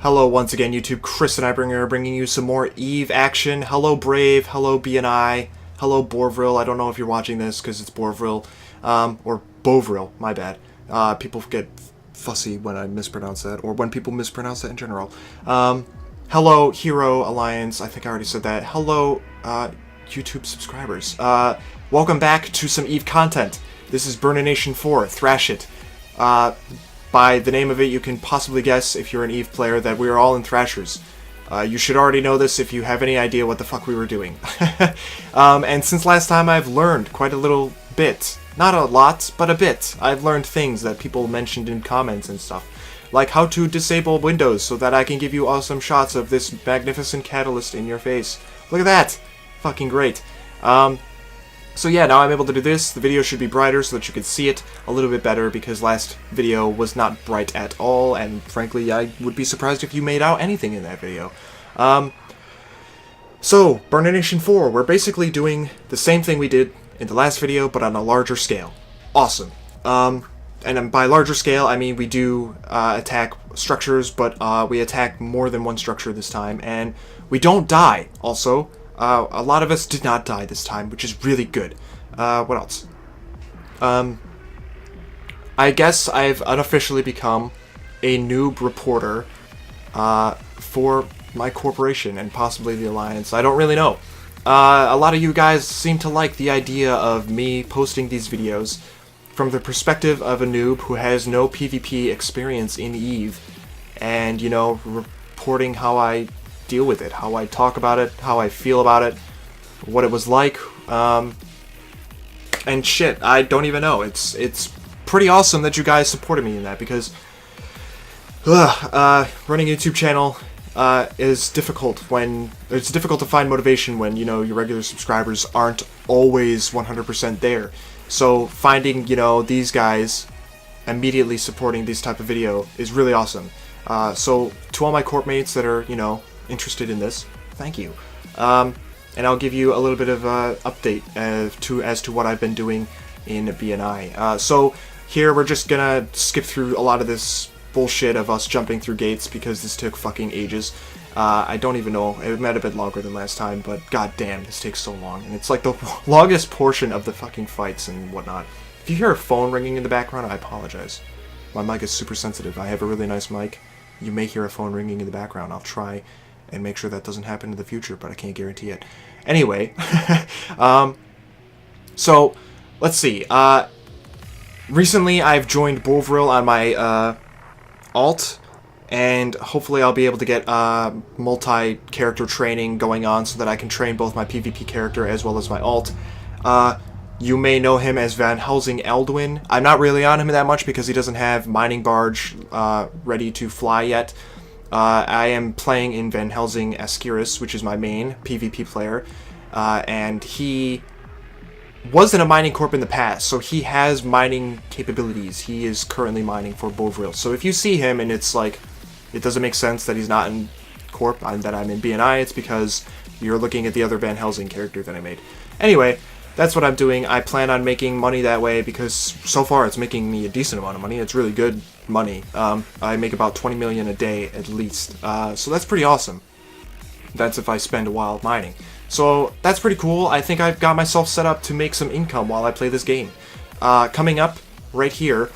Hello once again, YouTube. Chris and I are bringing you some more Eve action. Hello Brave, hello BNI, hello Bovril. I don't know if you're watching this because it's Bovril, or Bovril, my bad. People get fussy when I mispronounce that, or when people mispronounce that in general. Hello Hero Alliance, I think I already said that. Hello, YouTube subscribers. Welcome back to some Eve content. This is Burnination 4, Thrash It. By the name of it, you can possibly guess, if you're an Eve player, that we are all in Thrashers. You should already know this if you have any idea what the fuck we were doing. And since last time, I've learned quite a little bit. Not a lot, but a bit. I've learned things that people mentioned in comments and stuff. Like how to disable Windows so that I can give you awesome shots of this magnificent catalyst in your face. Look at that! Fucking great. So yeah, now I'm able to do this. The video should be brighter so that you can see it a little bit better, because last video was not bright at all, and frankly, I would be surprised if you made out anything in that video. So, Burnination 4, we're basically doing the same thing we did in the last video, but on a larger scale. Awesome. And by larger scale, I mean we do attack structures, but we attack more than one structure this time, and we don't die, also. A lot of us did not die this time, which is really good. What else? I guess I've unofficially become a noob reporter for my corporation and possibly the Alliance. I don't really know. A lot of you guys seem to like the idea of me posting these videos from the perspective of a noob who has no PvP experience in Eve, and, you know, reporting how I deal with it, how I talk about it, how I feel about it, what it was like, and shit, I don't even know. It's pretty awesome that you guys supported me in that, because running a YouTube channel is difficult when it's difficult to find motivation when, you know, your regular subscribers aren't always 100% there. So finding, you know, these guys immediately supporting this type of video is really awesome. So to all my corp mates that are, you know, interested in this, thank you. And I'll give you a little bit of update as to what I've been doing in BNI. So here we're just gonna skip through a lot of this bullshit of us jumping through gates, because this took fucking ages. I don't even know, it might have been longer than last time, but goddamn, this takes so long. And it's like the longest portion of the fucking fights and whatnot. If you hear a phone ringing in the background, I apologize. My mic is super sensitive. I have a really nice mic. You may hear a phone ringing in the background. I'll try and make sure that doesn't happen in the future, but I can't guarantee it. Anyway, so let's see. Recently, I've joined Bovril on my alt, and hopefully I'll be able to get multi-character training going on so that I can train both my PvP character as well as my alt. You may know him as Van Helsing Eldwin. I'm not really on him that much because he doesn't have Mining Barge ready to fly yet. I am playing in Van Helsing Ascaris, which is my main PvP player, and he was in a mining corp in the past, so he has mining capabilities. He is currently mining for Bovril. So if you see him and it's like, it doesn't make sense that he's not in corp and that I'm in BNI, it's because you're looking at the other Van Helsing character that I made. Anyway, that's what I'm doing. I plan on making money that way because so far it's making me a decent amount of money. It's really good money. I make about 20 million a day at least. So that's pretty awesome. That's if I spend a while mining. So that's pretty cool. I think I've got myself set up to make some income while I play this game. Coming up right here,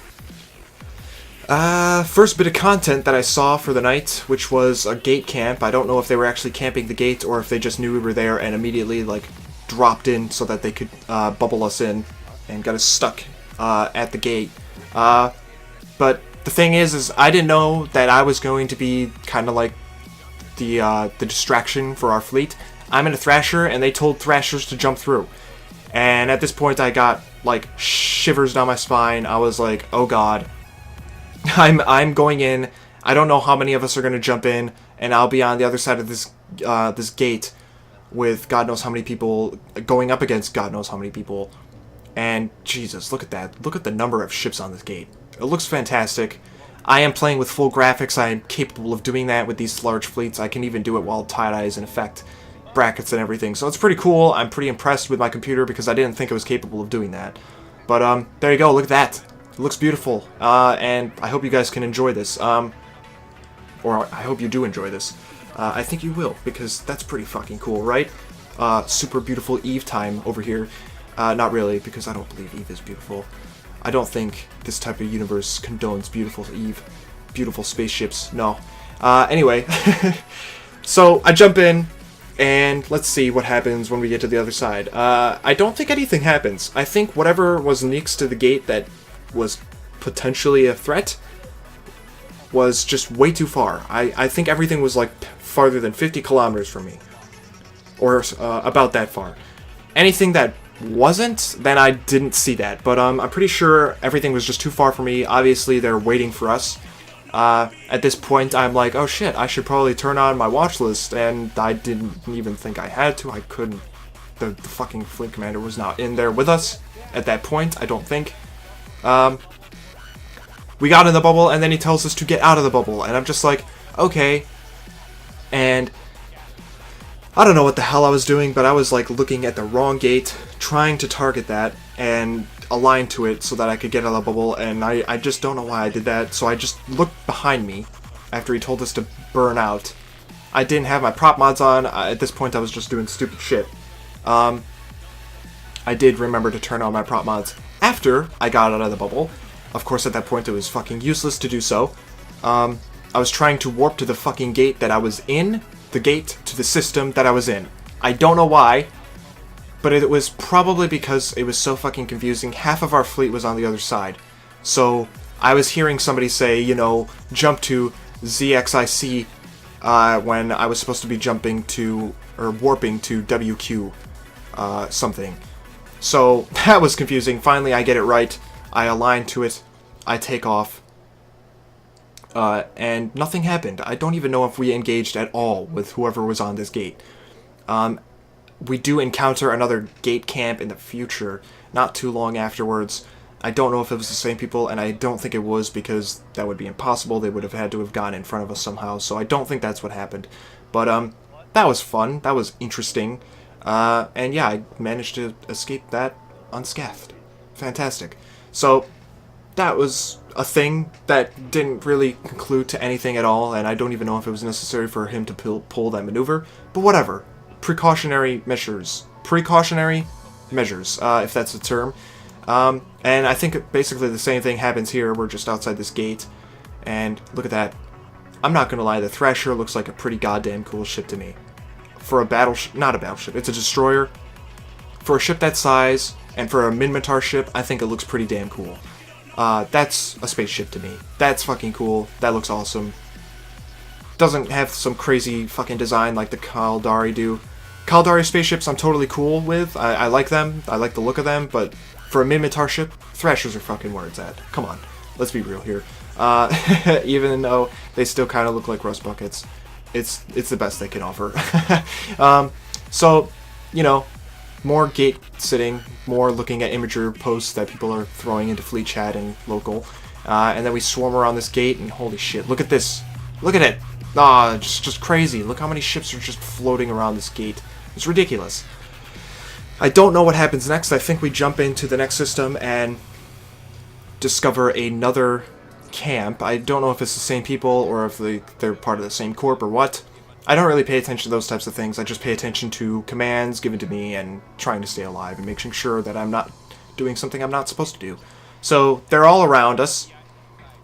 first bit of content that I saw for the night, which was a gate camp. I don't know if they were actually camping the gate or if they just knew we were there and immediately, like, dropped in so that they could bubble us in and got us stuck at the gate. But the thing is I didn't know that I was going to be kind of like the distraction for our fleet. I'm in a Thrasher, and they told Thrashers to jump through. And at this point, I got like shivers down my spine. I was like, oh god, I'm going in. I don't know how many of us are going to jump in, and I'll be on the other side of this this gate with God knows how many people, going up against God knows how many people. And Jesus, look at that. Look at the number of ships on this gate. It looks fantastic. I am playing with full graphics. I am capable of doing that with these large fleets. I can even do it while tie-dye is in effect, brackets and everything. So it's pretty cool. I'm pretty impressed with my computer because I didn't think it was capable of doing that. But there you go. Look at that. It looks beautiful. And I hope you guys can enjoy this. or I hope you do enjoy this. I think you will, because that's pretty fucking cool, right? Super beautiful Eve time over here. Not really, because I don't believe Eve is beautiful. I don't think this type of universe condones beautiful Eve. Beautiful spaceships, no. Anyway, so I jump in, and let's see what happens when we get to the other side. I don't think anything happens. I think whatever was next to the gate that was potentially a threat was just way too far. I think everything was like farther than 50 kilometers from me. Or about that far. Anything that wasn't, then I didn't see that. But I'm pretty sure everything was just too far for me. Obviously, they're waiting for us. At this point, I'm like, oh shit, I should probably turn on my watch list, and I didn't even think I had to. I couldn't. The fucking fleet commander was not in there with us at that point, I don't think. We got in the bubble, and then he tells us to get out of the bubble, and I'm just like, okay. And I don't know what the hell I was doing, but I was like looking at the wrong gate, trying to target that, and align to it so that I could get out of the bubble, and I just don't know why I did that. So I just looked behind me after he told us to burn out. I didn't have my prop mods on. At this point I was just doing stupid shit. I did remember to turn on my prop mods after I got out of the bubble. Of course at that point it was fucking useless to do so. I was trying to warp to the fucking gate that I was in, the gate to the system that I was in. I don't know why, but it was probably because it was so fucking confusing. Half of our fleet was on the other side. So I was hearing somebody say, you know, jump to ZXIC when I was supposed to be jumping to, or warping to WQ something. So that was confusing. Finally I get it right. I align to it. I take off. And nothing happened. I don't even know if we engaged at all with whoever was on this gate. We do encounter another gate camp in the future, not too long afterwards. I don't know if it was the same people, and I don't think it was, because that would be impossible. They would have had to have gone in front of us somehow, so I don't think that's what happened. But, that was fun. That was interesting. And yeah, I managed to escape that unscathed. Fantastic. So, that was a thing that didn't really conclude to anything at all, and I don't even know if it was necessary for him to pull that maneuver, but whatever. Precautionary measures. Precautionary measures, if that's the term. And I think basically the same thing happens here. We're just outside this gate, and look at that. I'm not gonna lie, the Thrasher looks like a pretty goddamn cool ship to me. For a battleship, not a battleship, it's a destroyer. For a ship that size, and for a Minmatar ship, I think it looks pretty damn cool. That's a spaceship to me. That's fucking cool. That looks awesome. Doesn't have some crazy fucking design like the Caldari do. Caldari spaceships I'm totally cool with. I like them. I like the look of them, but for a Minmatar ship, Thrashers are fucking where it's at. Come on. Let's be real here. Even though they still kind of look like rust buckets, it's the best they can offer. So, you know, more gate sitting, more looking at imager posts that people are throwing into fleet chat and local. And then we swarm around this gate, and holy shit, look at this. Look at it. Ah, just crazy. Look how many ships are just floating around this gate. It's ridiculous. I don't know what happens next. I think we jump into the next system and discover another camp. I don't know if it's the same people or if they're part of the same corp or what. I don't really pay attention to those types of things. I just pay attention to commands given to me and trying to stay alive and making sure that I'm not doing something I'm not supposed to do. So they're all around us.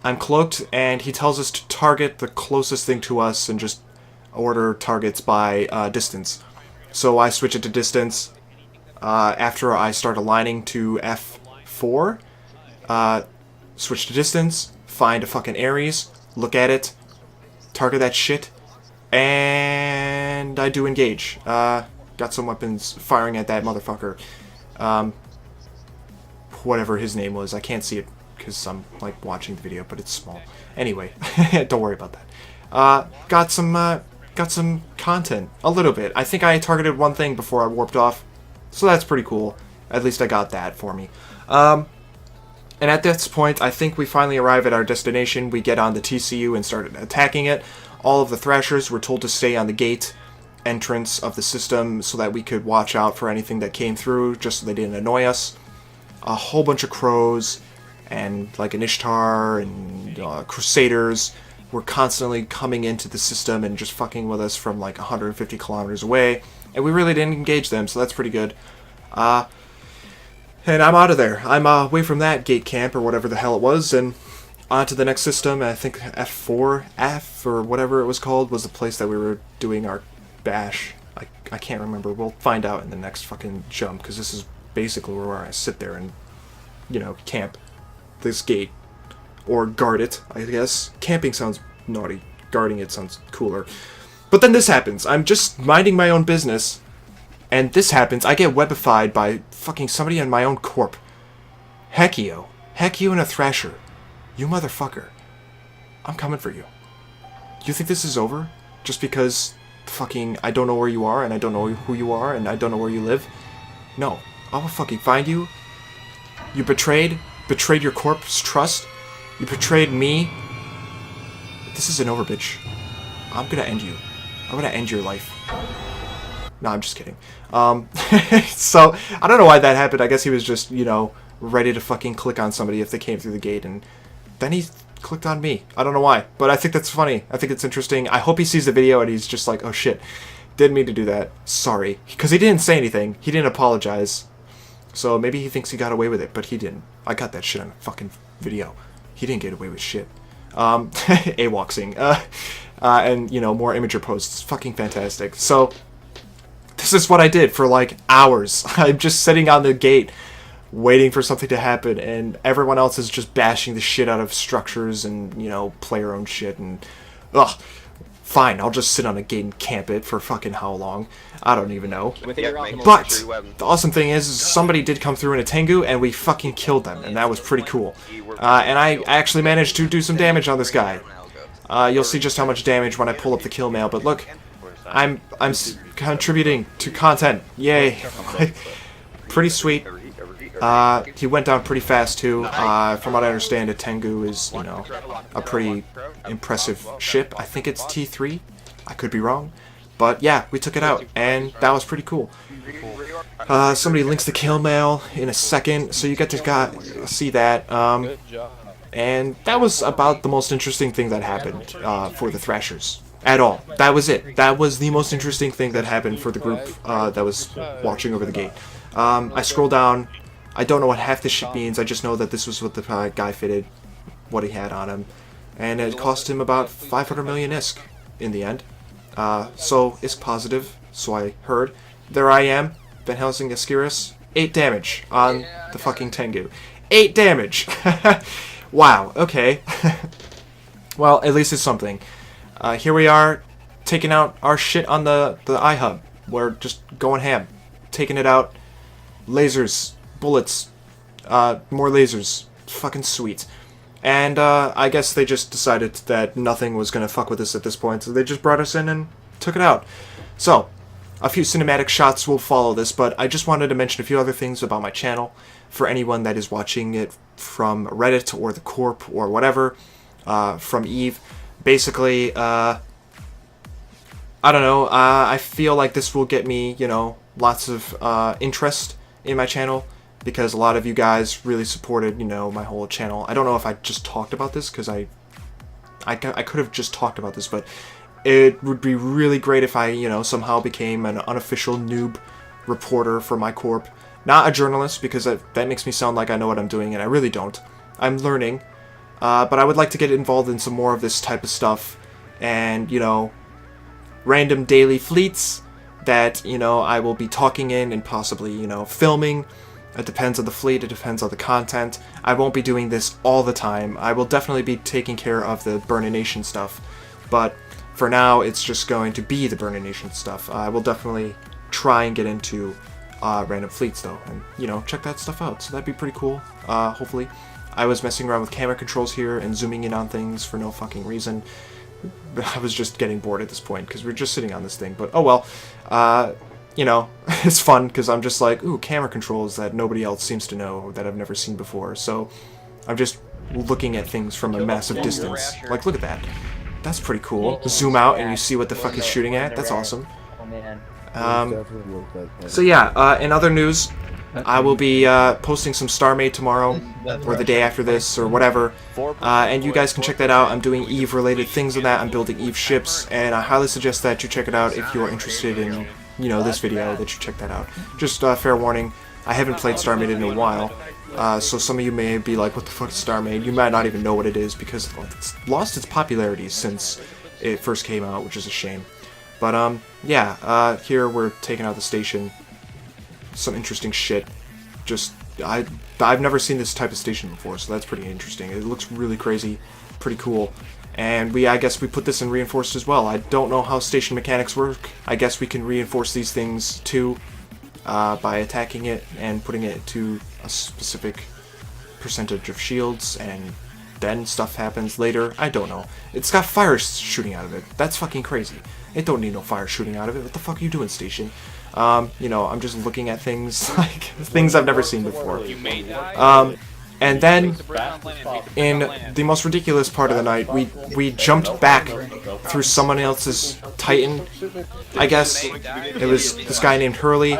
I'm cloaked, and he tells us to target the closest thing to us and just order targets by distance. So I switch it to distance. After I start aligning to F4, switch to distance, find a fucking Ares, look at it, target that shit, and I do engage. Got some weapons firing at that motherfucker. Whatever his name was, I can't see it because I'm like watching the video, but it's small. Anyway, don't worry about that. Got some content, a little bit. I think I targeted one thing before I warped off, so that's pretty cool. At least I got that for me. And at this point, I think we finally arrive at our destination. We get on the TCU and start attacking it. All of the Thrashers were told to stay on the gate entrance of the system so that we could watch out for anything that came through, just so they didn't annoy us. A whole bunch of crows and like an Ishtar and Crusaders were constantly coming into the system and just fucking with us from like 150 kilometers away, and we really didn't engage them, so that's pretty good. And I'm out of there. I'm away from that gate camp or whatever the hell it was, and on to the next system. I think F or whatever it was called was the place that we were doing our bash. I can't remember. We'll find out in the next fucking jump, because this is basically where I sit there and, you know, camp this gate. Or guard it, I guess. Camping sounds naughty. Guarding it sounds cooler. But then this happens. I'm just minding my own business, and this happens. I get webified by fucking somebody in my own corp. Heck you and a Thrasher. You motherfucker. I'm coming for you. You think this is over? Just because fucking I don't know where you are, and I don't know who you are, and I don't know where you live? No. I will fucking find you. You betrayed your corp's trust. You betrayed me. This isn't over, bitch. I'm gonna end you. I'm gonna end your life. No, I'm just kidding. So, I don't know why that happened. I guess he was just, you know, ready to fucking click on somebody if they came through the gate, and then he clicked on me. I don't know why, but I think that's funny. I think it's interesting. I hope he sees the video and he's just like, oh shit, didn't mean to do that. Sorry. Because he didn't say anything. He didn't apologize. So maybe he thinks he got away with it, but he didn't. I got that shit on fucking video. He didn't get away with shit. AWOXing. And, you know, more Imager posts. Fucking fantastic. So, this is what I did for, like, hours. I'm just sitting on the gate, waiting for something to happen, and everyone else is just bashing the shit out of structures and, you know, player-owned shit, and, ugh. Fine, I'll just sit on a gate and camp it for fucking how long? I don't even know. But, the awesome thing is somebody did come through in a Tengu, and we fucking killed them, and that was pretty cool. And I actually managed to do some damage on this guy. You'll see just how much damage when I pull up the kill mail, but look, I'm contributing to content. Yay. Pretty sweet. He went down pretty fast too. From what I understand, a Tengu is, you know, a pretty impressive ship. I think it's T3. I could be wrong. But yeah, we took it out, and that was pretty cool. Somebody links the kill mail in a second, so you get to see that. And that was about the most interesting thing that happened for the Thrashers. At all. That was it. That was the most interesting thing that happened for the group that was watching over the gate. I scroll down. I don't know what half this shit means. I just know that this was what the guy fitted, what he had on him. And it cost him about 500 million ISK in the end. So, ISK positive, so I heard. There I am, Van Helsing Ascaris. 8 damage on the fucking Tengu. 8 damage! Wow, okay. Well, at least it's something. Here we are, taking out our shit on the iHub. We're just going ham. Taking it out. Lasers. Bullets. More lasers. Fucking sweet. And, I guess they just decided that nothing was gonna fuck with us at this point, so they just brought us in and took it out. So, a few cinematic shots will follow this, but I just wanted to mention a few other things about my channel for anyone that is watching it from Reddit or the Corp or whatever, from Eve. Basically, I don't know, I feel like this will get me, you know, lots of interest in my channel, because a lot of you guys really supported, you know, my whole channel. I don't know if I just talked about this, because I could have just talked about this, but it would be really great if I, you know, somehow became an unofficial noob reporter for my corp. Not a journalist, because that makes me sound like I know what I'm doing, and I really don't. I'm learning. But I would like to get involved in some more of this type of stuff, and, you know, random daily fleets that, you know, I will be talking in and possibly, you know, filming. It depends on the fleet, it depends on the content. I won't be doing this all the time. I will definitely be taking care of the Burnination stuff, but for now, it's just going to be the Burnination stuff. I will definitely try and get into random fleets, though, and, you know, check that stuff out, so that'd be pretty cool, hopefully. I was messing around with camera controls here and zooming in on things for no fucking reason. I was just getting bored at this point, because we were just sitting on this thing, but oh well. You know, it's fun, because I'm just like, ooh, camera controls that nobody else seems to know, that I've never seen before, so I'm just looking at things from a massive distance. Like, look at that. That's pretty cool. Zoom out and you see what the fuck he's shooting at. That's awesome. So yeah, in other news, I will be posting some StarMade tomorrow, or the day after this, or whatever, and you guys can check that out. I'm doing EVE-related things on that. I'm building EVE ships, and I highly suggest that you check it out if you are interested in, you know, this video, that you check that out. Just fair warning, I haven't played StarMade in a while, so some of you may be like, what the fuck is StarMade? You might not even know what it is, because it's lost its popularity since it first came out, which is a shame. But, yeah, here we're taking out the station. Some interesting shit. Just, I've never seen this type of station before, so that's pretty interesting. It looks really crazy, pretty cool. And I guess we put this in reinforced as well. I don't know how station mechanics work. I guess we can reinforce these things too, by attacking it and putting it to a specific percentage of shields, and then stuff happens later. I don't know. It's got fire shooting out of it. That's fucking crazy. It don't need no fire shooting out of it. What the fuck are you doing, station? You know, I'm just looking at things, like, things I've never seen before. And then, in the most ridiculous part of the night, we jumped back through someone else's Titan, I guess. It was this guy named Hurley,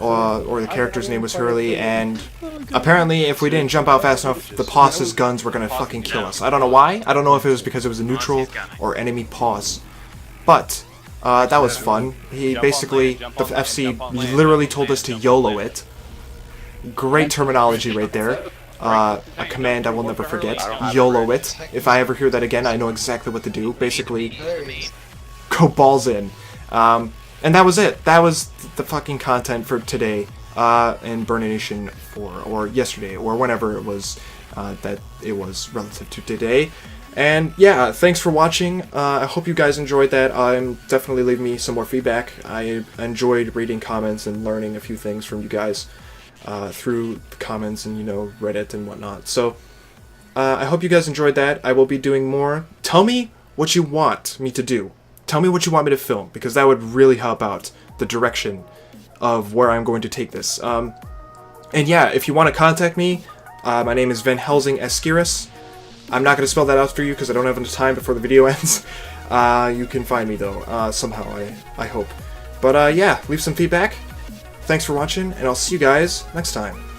or the character's name was Hurley, and apparently if we didn't jump out fast enough, the Paws's guns were gonna fucking kill us. I don't know why. I don't know if it was because it was a neutral or enemy Paws. But, that was fun. He basically, the FC literally told us to YOLO it. Great terminology right there. A command I will never forget. YOLO it. If I ever hear that again, I know exactly what to do. Basically, go balls in. And that was it. That was the fucking content for today, in Burnination 4, or yesterday, or whenever it was, that it was relative to today. And yeah, thanks for watching. I hope you guys enjoyed that. Definitely leave me some more feedback. I enjoyed reading comments and learning a few things from you guys through the comments and, you know, Reddit and whatnot. So I hope you guys enjoyed that. I will be doing more. Tell me what you want me to do. Tell me what you want me to film, because that would really help out the direction of where I'm going to take this. And yeah, if you want to contact me, my name is Van Helsing Esquiris. I'm not going to spell that out for you because I don't have enough time before the video ends. You can find me though, somehow, I hope. But yeah, leave some feedback. Thanks for watching, and I'll see you guys next time.